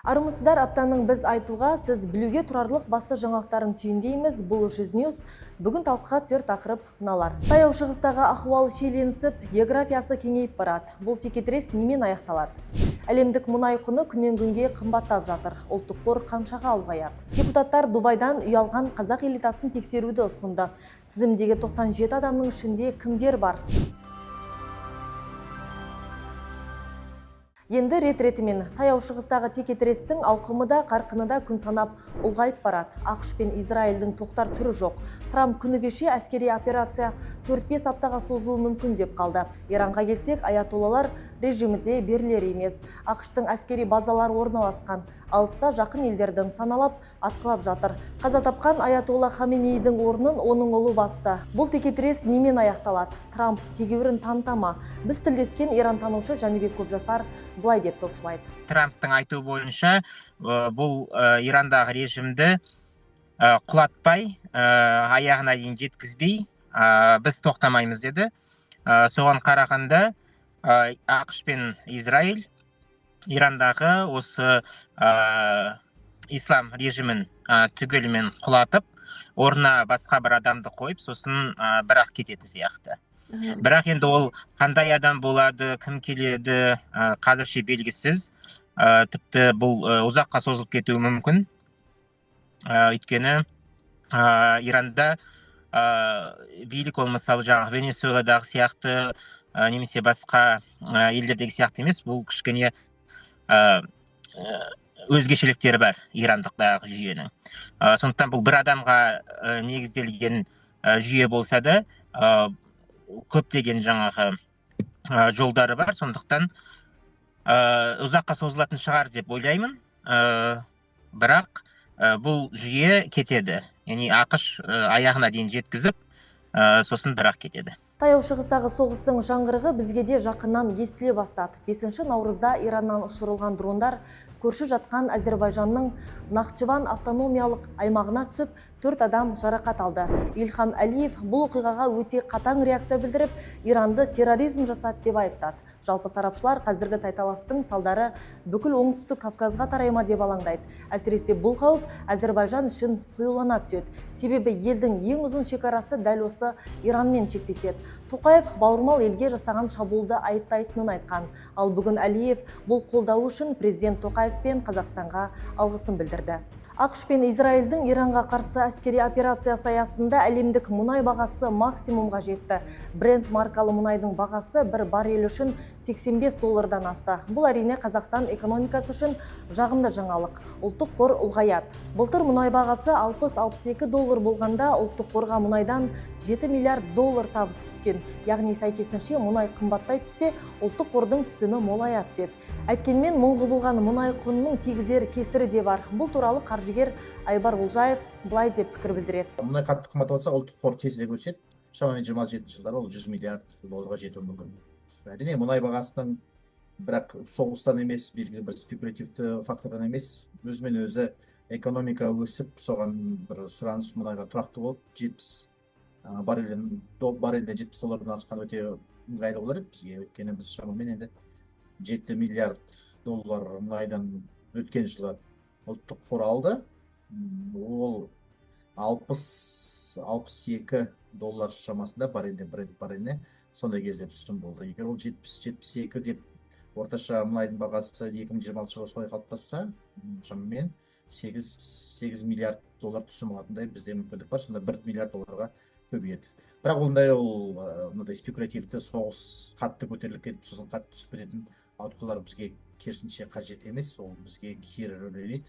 Армысыздар, аптаның біз айтуға, сіз білуге тұрарлық басты жаңалықтарын түйіндейміз. Бұл жүз Ньюс. Бүгін талқыға түсер тақырып мыналар. Таяу шығыстағы ахуал шиеленісіп, географиясы кеңейіп барады. Бұл текетірес немен аяқталады? Әлемдік мұнай құны күннен күнге қымбаттап жатыр. Ұлттық қор қаншаға ұлғаяды? Депутаттар Дубайдан үй алған қазақ элитасын тексеруді ұсынды. Тізімдегі 97 адамның ішінде кімдер бар? Енді рет-ретімен таяу шығыстағы текетірестің ауқымы да қарқыны да күн санап ұлғайып барады. ақш пен Израильдің тоқтар түрі жоқ. Трамп күні кеше әскери операция 4-5 аптаға созылуы мүмкін деп қалды. Иранға келсек, аятоллалар режимінде берілер емес. ақштың әскери базалары орналасқан. Алыста жақын елдердің саналап атқылап жатыр. Қаза тапқан аятолла Хаменейдің орнын оның ұлы басты. Бұл текетірес немен аяқталады? Трамп тегеурін танытама? Біз тілдескен ирантанушы Жәнібек Көпжасар былай деп топшылайды. Трамптың айтуы бойынша бұл Ирандағы режимді құлатпай, аяғына дейін жеткізбей, біз тоқтамаймыз деді. Соған қарағанда ақш пен Израиль Ирандағы осы ислам режимін түгелімен құлатып, орнына басқа бір адамды қойып, сосын бірақ кететін сияқты. Бірақ енді ол қандай адам болады, кім келеді, қазірше белгісіз. Тіпті бұл ұзаққа созылып кетуі мүмкін. Өйткені Иранда билік ол мысалы жаңағы Венесуэладағы сияқты, немесе басқа елдердегі сияқты емес, бұл кішкене өзгешеліктері бар ирандықтағы жүйенің. Сондықтан бұл бір адамға негізделген жүйе болса да, көптеген жаңағы жолдары бар, сондықтан ұзаққа созылатын шығар деп ойлаймын. Бірақ бұл жүйе кетеді. Яғни ақш аяғына дейін жеткізіп, сосын бірақ кетеді. Таяу шығыстағы соғыстың жаңғырығы бізге де жақыннан естіле бастады. 5 наурызда Ираннан ұшырылған дрондар көрші жатқан Әзербайжанның Нахчыван автономиялық аймағына түсіп, 4 адам жарақат алды. Ильхам Әлиев бұл оқиғаға өте қатаң реакция білдіріп, Иранды терроризм жасады деп айыптады. Жалпы сарапшылар қазіргі тайталастың салдары бүкіл оңтүстік Кавказға тарайма деп алаңдайды. Әсіресе бұл қауіп Әзербайжан үшін қоюлана түседі. Себебі елдің ең ұзын шекарасы дәл осы Иранмен шектеседі. Тоқаев бауырмал елге жасаған шабуылды айыптайтынын айтқан. Ал бүгін Әлиев бұл қолдауы үшін президент Тоқаев пен Қазақстанға алғысын білдірді. ақш пен Израильдің Иранға қарсы әскери операциясы аясында әлемдік мұнай бағасы максимумға жетті. Брент маркалы мұнайдың бағасы бір баррель үшін $85 асты. Бұл әрине Қазақстан экономикасы үшін жағымды жаңалық. Ұлттық қор ұлғаяды. Былтыр мұнай бағасы $60-62 болғанда ұлттық қорға мұнайдан $7 миллиард табыс түскен. Яғни сәйкесінше мұнай қымбаттай түссе, ұлттық қордың түсімі молая түседі. Әйткенмен мың құбылған мұнай құнының тигізер кесірі де бар. Бұл туралы қаржыгер Айбар Олжаев былай деп пікір білдіреді. Мұнай қатты қымбаттап жатса, ұлттық қор тезірек өседі. Шамамен 27 жылдары ол $100 миллиард жетуі мүмкін. Әрине мұнай бағасының бірақ соғыстан емес, белгілі бір спекулятивті фактордан емес, өзімен өзі экономика өсіп, соған бір сұраныс мұнайға тұрақты болып, 70 баррельден $70 асқан өте ыңғайлы болар еді бізге. Өйткені біз шамамен енді $7 миллиард мұнайдан өткен жылы ұлттық қор алды. Ол $60-62 шамасында баррельне сондай кезде түсім болды. Егер ол 70-72 деп орташа мұнайдың бағасы 2026 жылы солай қалыптасса, шамамен $8 миллиард түсім алатындай бізде мүмкіндік бар. Сонда $1 миллиард көбейеді. Бірақ ондай спекулятивті соғыс қатты көтеріліп кетіп, сосын қатты түсіп кететін ауытқулар бізге керісінше қажет емес, ол бізге кері рөл ойнайды.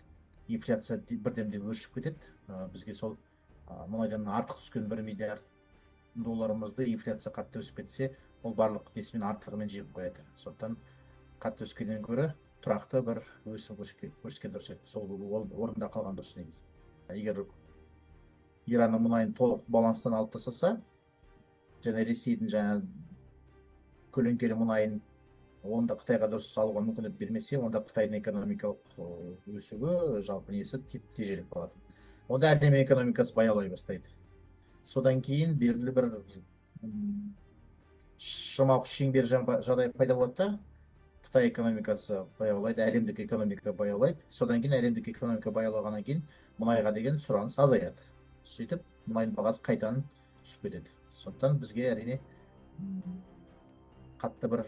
Инфляция бірдемде өршіп кетеді. Бізге сол мұнайдан артық түскен $1 миллиард инфляция қатты өсіп кетсе, ол барлық несімен артығымен жеп қояды. Сондықтан қатты өскеннен гөрі тұрақты бір өсім көрсеткен дұрыс еді. Сол орында қалған дұрыс негізі. Егер Иранның мұнайын толық баланстан алып тастаса, және Ресейдің жаңа көлеңкелі мұнайын онда Қытайға дұрыс салуға мүмкіндік бермесе, онда Қытайдың экономикалық өсуі жалпы несі тежеліп қалады. Онда әлем экономикасы баяулай бастайды. Содан кейін белгілі бір шамалық шеңбер жағдай пайда болады да, Қытай экономикасы баяулайды, әлемдік экономика баяулайды. Содан кейін әлемдік экономика баяулағаннан кейін мұнайға деген сұраныс азаяды. Сөйтіп, мұнайдың бағасы қайтадан түсіп кетеді. Сондықтан бізге әрине қатты бір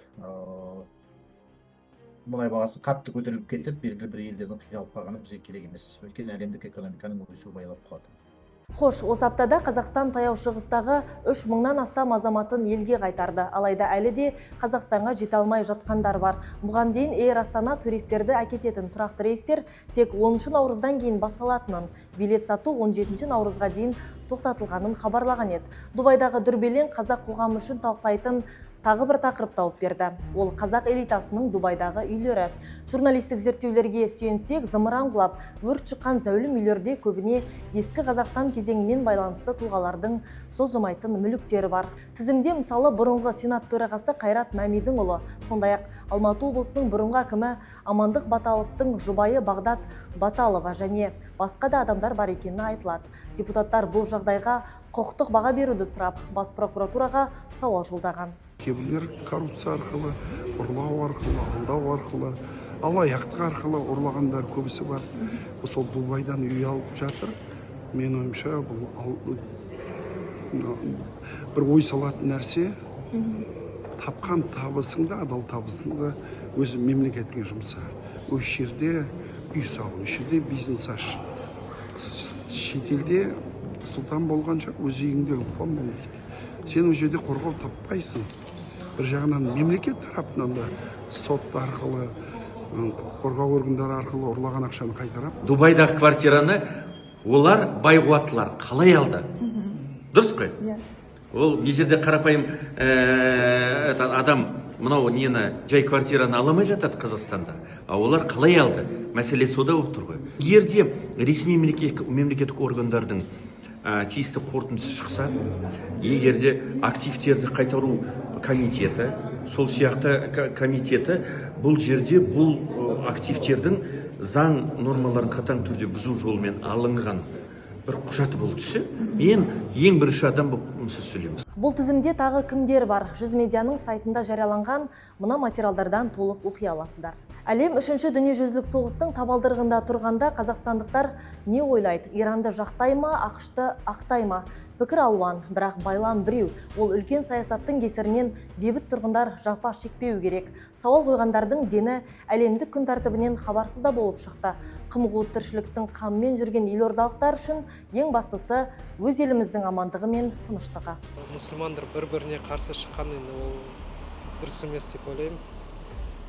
мұнай бағасы қатты көтеріліп кетіп, белгілі бір елдердің қиналып қалғаны бізге керек емес. Өйткені әлемдік экономиканың өсуі баяулап қалады. Хош, осы аптада Қазақстан таяу шығыстағы 3000-нан астам азаматын елге қайтарды. Алайда әлі де Қазақстанға жете алмай жатқандар бар. Бұған дейін Эйр Астана туристерді әкететін тұрақты рейстер тек 10 наурыздан кейін басталатынын, билет сату 17 наурызға дейін тоқтатылғанын хабарлаған еді. Дубайдағы дүрбелең қазақ қоғамы үшін талқылайтын тағы бір тақырып тауып берді. Ол қазақ элитасының Дубайдағы үйлері. Журналистік зерттеулерге сүйенсек, зымыран құлап, өрт шыққан зәулім үйлерде көбіне ескі Қазақстан кезеңімен байланысты тұлғалардың жылжымайтын мүліктері бар. Тізімде мысалы бұрынғы Сенат төрағасы Қайрат Мәмидің ұлы, сондай-ақ Алматы облысының бұрынғы әкімі Амандық Баталовтың жұбайы Бағдат Баталова және басқа да адамдар бар екені айтылады. Депутаттар бұл жағдайға құқықтық баға беруді сұрап, бас прокуратураға сауал жолдаған. Кейбіреулер коррупция арқылы, ұрлау арқылы, алдау арқылы, алаяқтық арқылы ұрлағандар көбісі бар. Сол Дубайдан үй алып жатыр. Мен ойымша бұл бір ой салатын нәрсе, тапқан табысыңды, адал табысыңды өзі мемлекетке жұмса. Осы жерде үй салу, осы жерде бизнес аш. Шетелде сұлтан болғанша өз үйіңде ұлпан бол дейді. Сен ол жерде қорғау таппайсың. Бір жағынан мемлекет тарапынан да сот арқылы, құқық қорғау органдары арқылы ұрлаған ақшаны қайтарап. Дубайдағы квартираны олар байғуаттылар қалай алды? Дұрыс қой? Ол не жерде қарапайым адам мынау нені жай квартираны аламай жатады Қазақстанда. А олар қалай алды? Мәселе сода болып тұр ғой. Егер де ресми мемлекеттік органдардың тиісті қорытындысы шықса, егер де активтерді қайтару комитеті, сол сияқты комитеті бұл жерде бұл активтердің заң нормаларын қатаң түрде бұзу жолымен алынған бір құжаты болып түссе, мен ең бірінші адам болып сөз сөйлеймін. Бұл тізімде тағы кімдер бар? Жүз медианың сайтында жарияланған мына материалдардан толық оқи аласыздар. Әлем үшінші дүниежүзілік соғыстың табалдырығында тұрғанда қазақстандықтар не ойлайды? Иранды жақтай ма, ақшты ақтай ма? Пікір алуан, бірақ байлам біреу. Ол үлкен саясаттың кесірінен бейбіт тұрғындар жапа шекпеу керек. Сауал қойғандардың дені әлемдік күн тәртібінен хабарсыз да болып шықты. Қым-ғуыт тіршіліктің қамымен жүрген елордалықтар үшін ең бастысы өз еліміздің амандығы мен тыныштығы. Мұсылмандар бір-біріне қарсы шыққан енді ол дұрыс емес деп ойлаймын.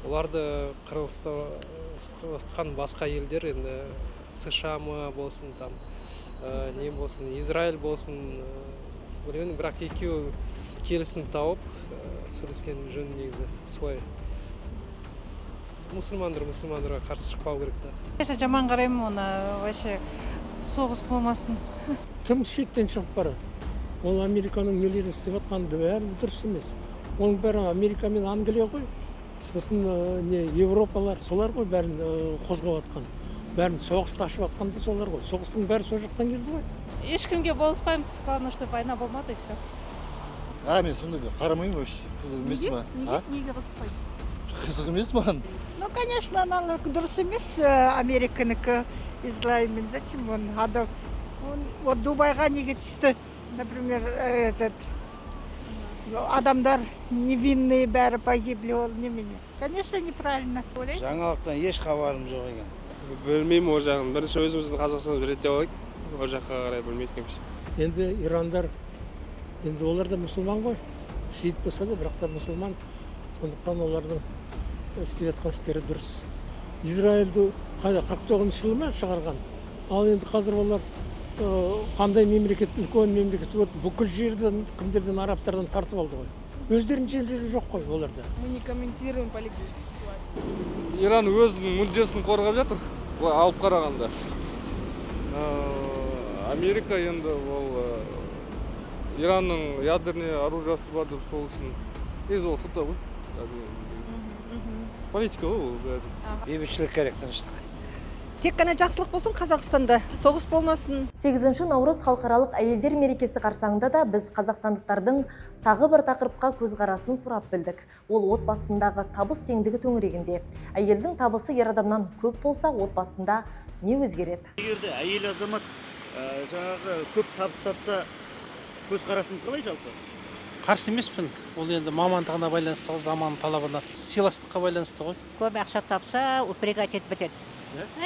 Оларды қырғызстан басқа елдер енді США болсын там не болсын, Израиль болсын, ойлаймын, бірақ екеуі келісім тауып сөйлескен жөн негізі солай. Мұсылмандарға қарсы шықпау керек та. Вообще жаман қараймын оны, вообще соғыс болмасын. Кім шеттен шығып барады? Ол Американың нелері істеп жатқаны бәрі дұрыс емес. Оның бәрі Америка мен Англия ғой. Сосын Европалар солар ғой бәрін қозғап жатқан. Бәрін соғысты ашып жатқан да солар ғой. Соғыстың бәрі сол жақтан келді ғой. Ешкімге болыспаймыз, главное, что война болмады и все. Мен сондай да қарамаймын вообще. Қызық емес ма? Неге қызықпайсыз? Қызық емес маған. Ну, конечно, она дұрыс емес, Американікі, Израильмен. Зачем он? Вот Дубайға неге түсті? Например, адамдар невинные бәрі погибли, ол немене. Конечно, неправильно. Жаңалықтан еш хабарым жоқ екен. Білмеймін ол жағын. Бірінші өзіміздің Қазақстанды реттеп алайық. Ол жаққа қарай білмейді. Енді ирандар, енді олар да мұсылман ғой. Шиит болса да, бірақ та мұсылман. Сондықтан олардың істеп жатқан істері дұрыс. Израильді 49 жылы ма шығарған. Ал енді қазір олар қандай мемлекет, үлкен мемлекет бүкіл жерден, кімдерден, арабтардан тартып алды ғой. Өздерінің жерлері жоқ қой оларда. Мы не комментируем политическую ситуацию. Иран өзінің мүддесін қорғап жатыр, алып қарағанда. Америка енді ол Иранның ядерный оружиясы бар деп сол үшін ол сұта ғой. Политика ғой ол бәрі. Бейбітшілік керек, тыныштық. Тек қана жақсылық болсын Қазақстанда, соғыс болмасын. 8 наурыз халықаралық әйелдер мерекесі қарсаңында да біз қазақстандықтардың тағы бір тақырыпқа көзқарасын сұрап білдік. Ол отбасындағы табыс теңдігі төңірегінде. Әйелдің табысы ер адамнан көп болса, отбасында не өзгереді? Егерде әйел азамат жаңағы көп табыс тапса, көзқарасыңыз қалай жалпы? Қарсы емеспін. Ол енді мамандығына байланысты, заман талабына, сыйластыққа байланысты ғой. Көп ақша тапса, упрекать етіп бітеді.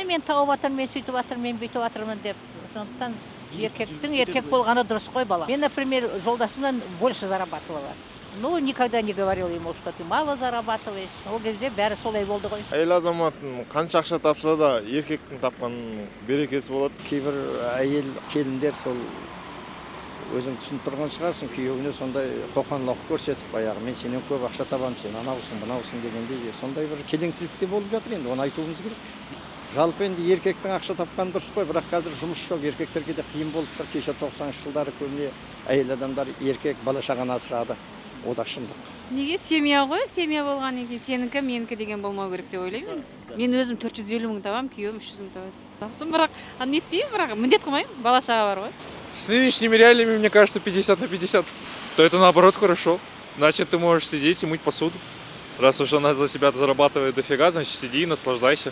Мен тауып жатырмын, мен сөйтіп жатырмын, мен бүйтіп жатырмын деп. Сондықтан еркектің еркек болғаны дұрыс қой бала. Мен, например, жолдасымнан больше зарабатывала. Ну, никогда не говорил ему, что ты мало зарабатываешь. Ол кезде бәрі солай болды ғой. Әйел азаматтың қанша ақша тапса да, еркектің тапқан берекесі болады. Кейбір әйел келіндер сол өзің түсініп тұрған шығарсың, күйеуіне сондай қоқанлық көрсетіп, баяғы мен сенен көп ақша табамын, сен анаусың, мынаусың дегендей, сондай бір келеңсіздік болып жатыр енді, оны айтуымыз керек. Жалпы енді еркектің ақша тапқаны дұрыс қой, бірақ қазір жұмыс жоқ, еркектерге де қиын болып тұр. Кеше 90-шы жылдары көбіне әйел адамдар еркек бала шағаны асырады. О да шындық. Неге семья ғой? Семья болғаннан кейін сенікі, менікі деген болмау керек деп ойлаймын. Мен өзім 450 мың табам, күйеуім 300 мың табады. Жақсы, бірақ не етпеймін, бірақ міндет қылмаймын, бала шаға бар ғой. С нынешними реалиями, мне кажется, 50/50. То это наоборот хорошо. Значит, ты можешь сидеть и мыть посуду. Раз уж она за себя зарабатывает дофига, значит, сиди и наслаждайся.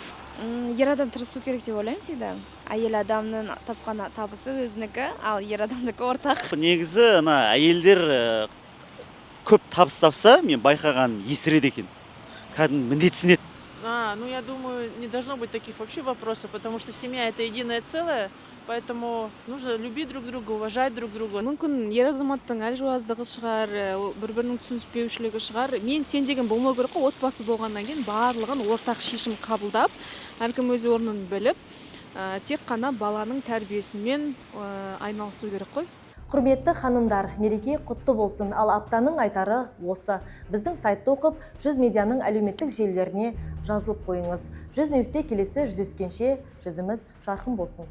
Ер адам тырысу керек деп ойлаймын всегда. Әйел адамның тапқан табысы өзінікі, ал ер адамдікі ортақ. Негізі әйелдер көп табыс тапса, мен байқаған есіреді екен. Кәдімгі міндетсінеді. Ну я думаю, не должно быть таких вообще вопросов, потому что семья это единое целое, поэтому нужно любить друг друга, уважать друг друга. Мүмкін ер азаматтың әлжуаздығы шығар, бір-бірінің түсініспеушілігі шығар. Мен сен деген болмау керек қой, отбасы болғаннан кейін барлығын ортақ шешім қабылдап, әркім өз орнын біліп, тек қана баланың тәрбиесімен айналысу керек қой. Құрметті ханымдар, мереке құтты болсын, ал аптаның айтары осы. Біздің сайтты оқып, 100 медианың әлеуметтік желілеріне жазылып қойыңыз. 100 Ньюсте келесі жүздескенше жүзіміз жарқын болсын.